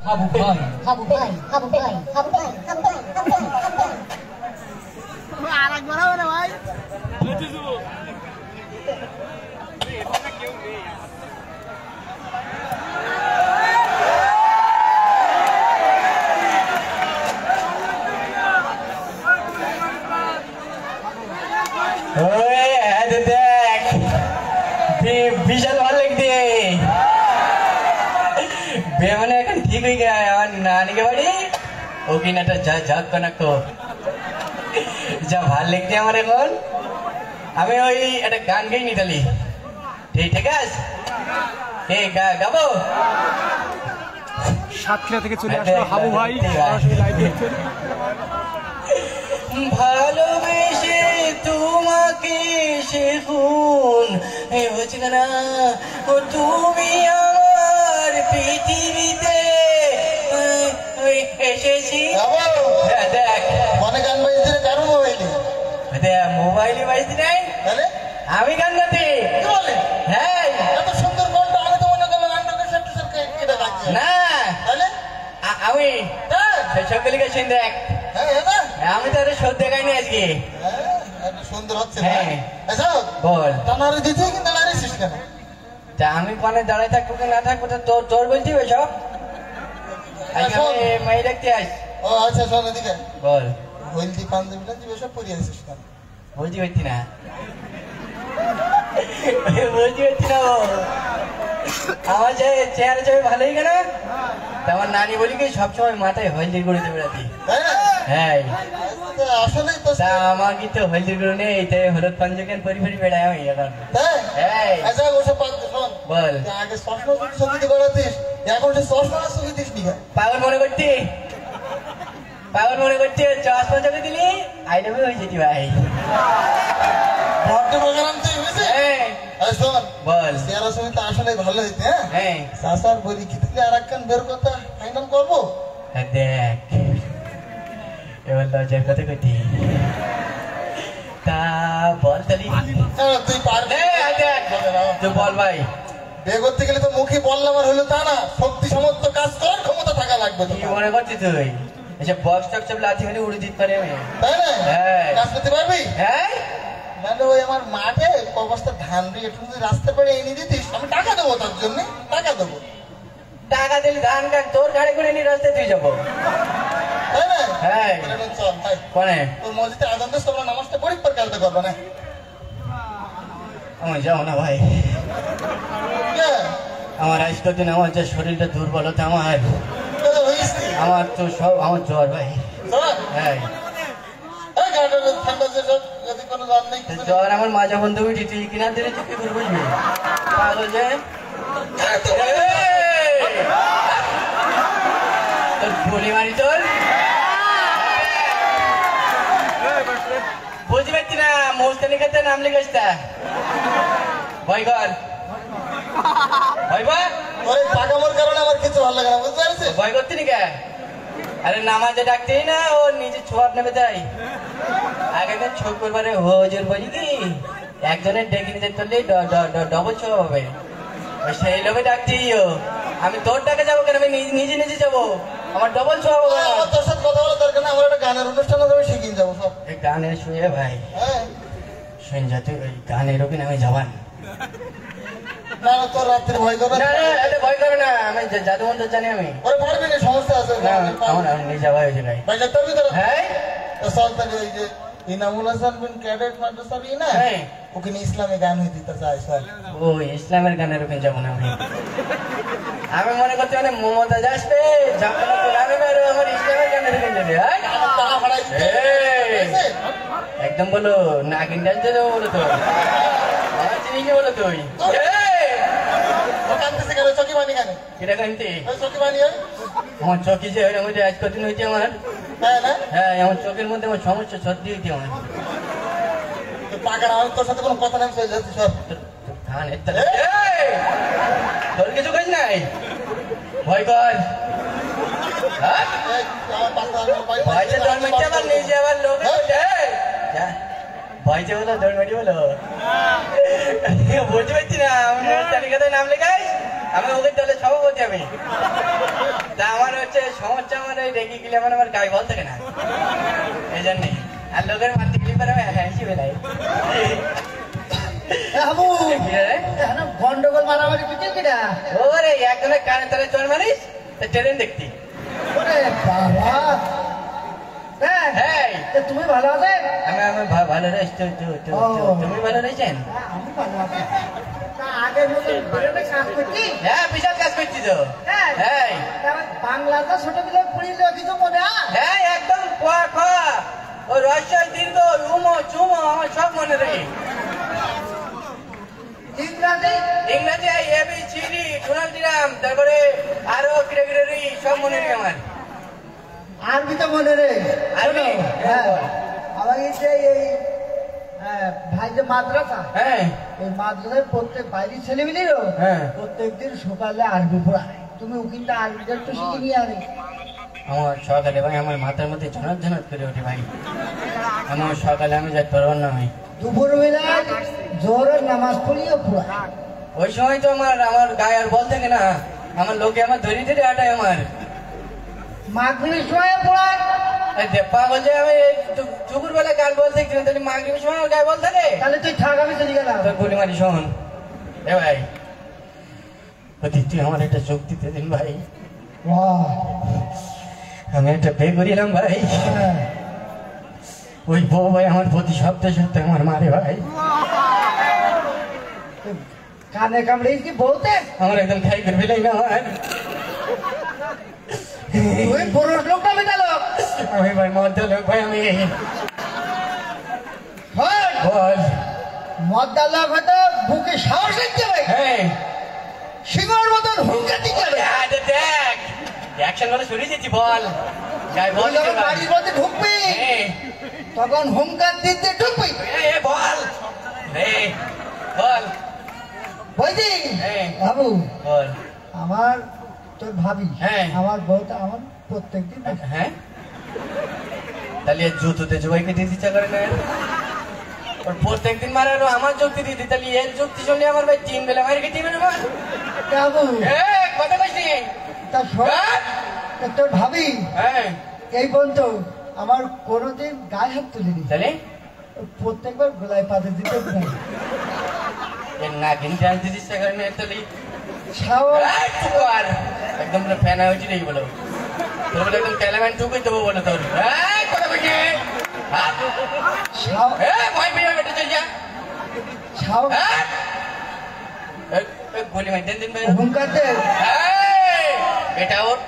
হাবু ভাই হাবু ভাই হাবু ভাই হাবু ভাই হাবু ভাই হাবু ভাই হাবু ভাই আরেকবার হবে না ভাই। দেখ বিশাল ভালো লাগছে বেমানে এখন ঠিক হয়ে গেছে আমার নানিকে বাড়ি ও কিনাটা যা যাক কানাকো যা ভাল লাগছে আমার এখন আমি ওই একটা গান গাই নি তালি ঠিক আছে গাবো সাতক্ষীরা থেকে চলে আসলো হাবু ভাই সরাসরি লাইভ দেখছেন। ভালোবেসে তোমাকে শেখুন হচ্ছে না ও তুমি আমার পৃথিবীতে এসেছি দেখ মনে গান বাজছে কারো মোবাইলে মোবাইলে বাজতে নাই তাহলে আমি গান গাতে কি বলে হ্যাঁ এত সুন্দর গানটা আমি তো মনে করলাম গানটাকে সেটু সেট কেটে লাগছে না তাহলে আমি হ্যাঁ সকলে গেছেন দেখ হ্যাঁ আমি তো আরে সত্যি দেখাইনি আজকে এত সুন্দর হচ্ছে না হ্যাঁ। আচ্ছা বল তোমার দিতে কিন্তু দাঁড়াইছিস কেন তা আমি পানে দাঁড়ায় থাকবো কি না থাকবো তো তোর বলতে হবে সব আজকে আমি মাই দেখতে আস ও আচ্ছা শোন এদিকে বল হলদি পাঞ্জাবি টাঞ্জাবি সব পরিয়ে আসিস কেন বলতে পারছি না বলতে পারছি না আমার চেহারা ছবি ভালোই কেন তা আমার নানি বলি কি সবসময় মাথায় হলদির গুঁড়ো দিয়ে বেড়াতি তাই না হ্যাঁ আসলেই তো তা আমার কি তো হলদির গুঁড়ো নেই তাই হলুদ পাঞ্জাকেন পরি পরি বেড়ায় আমি এখন তাই হ্যাঁ আচ্ছা ওসব বাদ দে, শোন বল আগে চশমা ছবিতে করাতিস এখন সে চশমা ছবি দিস নি পাগল মনে করছি চশমা চোখে দিলি আই লাভ ইউ হয়ে যেতি ভাই ভদ্র প্রোগ্রাম তুই বুঝেছিস হ্যাঁ আরে শোন বল চেহারা ছবি তো আসলে ভালো হইতে হ্যাঁ হ্যাঁ চাষার বলি কি থেকে আর একখান বের কথা ফাইনাল করবো দেখ এবার লজ্জার কথা কইতি তা বল তালি তুই পারবি দেখ তুই বল ভাই বিয়ে করতে গেলে তো মুখে বললাম আর হলো তা না শক্তি সমর্থ কাজ কর ক্ষমতা থাকা লাগবে কি মনে করছিস তুই এসব বক্স টক সব লাথি মেরে উড়ে দিতে পারি আমি তাই না হ্যাঁ। কাজ করতে পারবি হ্যাঁ মানে ওই আমার মাঠে অবস্থা ধান দিয়ে একটু যদি রাস্তা পেড়ে এনে দিতিস আমি টাকা দেবো তার জন্য টাকা দেবো টাকা দিলে ধান কাট তোর গাড়ি করে নিয়ে রাস্তায় তুই যাবো তাই না হ্যাঁ। তাহলে চল ভাই কোনে তোর মসজিদে আজান দিস তোমরা নামাজটা পরিষ্কার কালকে করবে না আমি যাও না ভাই আমার আজকে দিন আমার যে শরীরটা দুর্বলতা আমার তো সব আমার জ্বর ভাই হ্যাঁ ঠান্ডা যদি কোনো জ্বর নেই জ্বর আমার মাজা বন্ধ উঠি তুই কিনা দিলে তুই কি করে বুঝবি পাগল যে তোর গুলি মারি তোর বুঝতে পারছি না মৌস্তানি খাতে নাম লিখাস তা ভয় কর ভয় কর ওই পাকামোর কারণে আমার কিছু ভালো লাগে না বুঝতে পারছিস ভয় করতে নি কে আরে নামাজে ডাকতেই না ও নিজে ছোয়াব নেবে তাই আগে তো ছোট করবারে হজুর বলি কি একজনের ডেকে নিতে চললে ডবল ছো হবে সেই লোভে ডাকতেই আমি তোর ডাকে যাবো কেন আমি নিজে নিজে যাবো আমার ডবল ছো হবে আমার তোর সাথে কথা বলা দরকার না আমার একটা গানের অনুষ্ঠান আছে আমি শিখিয়ে যাবো সব এই গানের শুয়ে ভাই হ্যাঁ শুন যা তুই ওই গানের ওকে আমি যাবান না না তোর রাত্রে ভয় করে না না এটা ভয় করে না আমি জাদু মন্ত্র জানি আমি ওরে পারবি না সমস্যা আছে না আমার নিজে যাওয়া হয়েছে ভাই ভাই যেতে হবে তোর হ্যাঁ চল তাহলে ওই যে ইনামুল হাসান বিন ক্যাডেট মাদ্রাসার না হ্যাঁ ওখানে ইসলামে গান হয়ে দিতে চাই চল ও ইসলামের গানের ওখানে যাবো না আমি মনে করতে মানে মমতাজ আসবে আমি আমার ইসলামের গানের ওখানে যাবে টাকা ভাড়াই দিতে একদম বলো নাগিন ডান্স দিয়ে দেবো বলো তো চিনি বলো তুই ওখান থেকে গেলে চকি বানি কেন এটা কানতে ওই চকি বানি আমার চোখে যে ওর মধ্যে আজ কদিন হয়েছে আমার হ্যাঁ না হ্যাঁ আমার চোখের মধ্যে আমার সমস্যা সর্দি হয়েছে আমার টাকার আমি তোর সাথে কোনো কথা নেই চলে যাচ্ছি সব ধান তোর কিছু কাজ নাই ভয় কর ভয়তে দৌড় মারতে আবার নিজে আবার লোক ভয়তে বলো দৌড় মারি বলো বুঝতে পারছি না আমি তালিকাতে নাম লেখাই আমি ওকে দলে সভাপতি আমি তা আমার সমস্যা আমার ওই রেগে গেলে আমার গায়ে বল থাকে না এই জন্যে আর লোকের মারতে গেলে পরে আমি হাসি বেলাই হাবু গন্ডগোল মারামারি পিছিয়ে কিনা ওরে একজনের কানে তারে চল মারিস তো ট্রেন দেখতি ওরে বাবা হ্যাঁ তুমি ভালো আছে আমি ভালো রয়েছি তুমি ভালো রয়েছেন আমি ভালো আছি আগের মতো কাজ করছি হ্যাঁ বিশাল কাজ করছি তো হ্যাঁ বাংলাটা ছোটবেলায় পড়িলে কিছু মনে হ্যাঁ একদম ও রহস্য দীর্ঘ উমো চুমো আমার সব মনে রাখি ইংরাজি ইংরাজি এবি চিডি ডোনাল্ডিরাম তারপরে আরো ক্রিকেটারি সব মনে নেই আমার আরবি তো মনে রে আরবি? হ্যাঁ আমার এই যে এই ভাই যে মাদ্রাসা হ্যাঁ এই মাদ্রাসায় প্রত্যেক বাইরের ছেলেমেয়েরও হ্যাঁ। প্রত্যেকদিন সকালে আরবি পড়ায় তুমি ওখানটা আরবিটা একটু শিখে নিয়ে আরে আমার সকালে ভাই আমার মাথার মধ্যে ঝনক ঝনক করে ওঠে ভাই আমার সকালে আমি যাই পারবার না ভাই দুপুর বেলায় জোহরের নামাজ পড়িও পড়ায় ওই সময় তো আমার গায়ে আর বল থাকে না আমার লোকে আমার ধরে ধরে আটায় আমার মাগরিবের সময় পড়ায় পাগল যে আমি দুপুর বেলা গাল বল দেখছি তাহলে মাগরিবের সময় আমার গায়ে বল থাকে তাহলে তুই থাক আমি চলে গেলাম তোর গুলি মারি শোন এ ভাই তুই আমার একটা চোখ দিতে দিন ভাই বাহ, আমি একটা বে করিলাম ভাই হ্যাঁ। ওই বউ ভাই আমার প্রতি সপ্তাহে সপ্তাহে আমার মারে ভাই কানে কামড়ে কি বলতে আমার একদম খাই করে ফেলাই না আমার তুই পুরুষ লোকটা মেটালো আমি ভাই মদ্দা লোক ভাই আমি বল মদ্দা লোক হয়তো বুকে সাহস দিতে হবে হ্যাঁ সিংহর মতন হুঙ্কার দিতে হবে দেখ অ্যাকশন করে শুনে দিচ্ছি বল গায়ে বল তুই যখন বাড়ির মধ্যে ঢুকবি তখন হুঙ্কার দিতে ঢুকবি বল রে বল বুঝলি হ্যাঁ। বাবু বল আমার তোর ভাবি হ্যাঁ। আমার বউটা আমার প্রত্যেকদিন হ্যাঁ তাহলে জুতোতে জবাইকে দিয়ে ইচ্ছা করে না ওর প্রত্যেকদিন মারে আর আমার যুক্তি দিদি তাহলে এর যুক্তি শুনলে আমার ভাই 3 বেলা মার কেটে দেবে না বাবু কথা কইছি তা শোন, তা তোর ভাবি হ্যাঁ এই পর্যন্ত আমার কোনোদিন গায়ে হাত তুলিনি তাহলে প্রত্যেকবার গোলায় পাতে দিতে পারি এর না কিনতে আনতে ইচ্ছা করে না তাহলে শাওয়ার আর একদম ফ্যানা হয়েছে রে বলো তোর বলে একদম ক্যালামেন্ট টুকুই দেবো বলে তোর কথা কইছি ভয় পেয়ে বেটে চল যা শাওয়ার গলি মাই দিন ভাই হুঙ্কার দে এটা ওর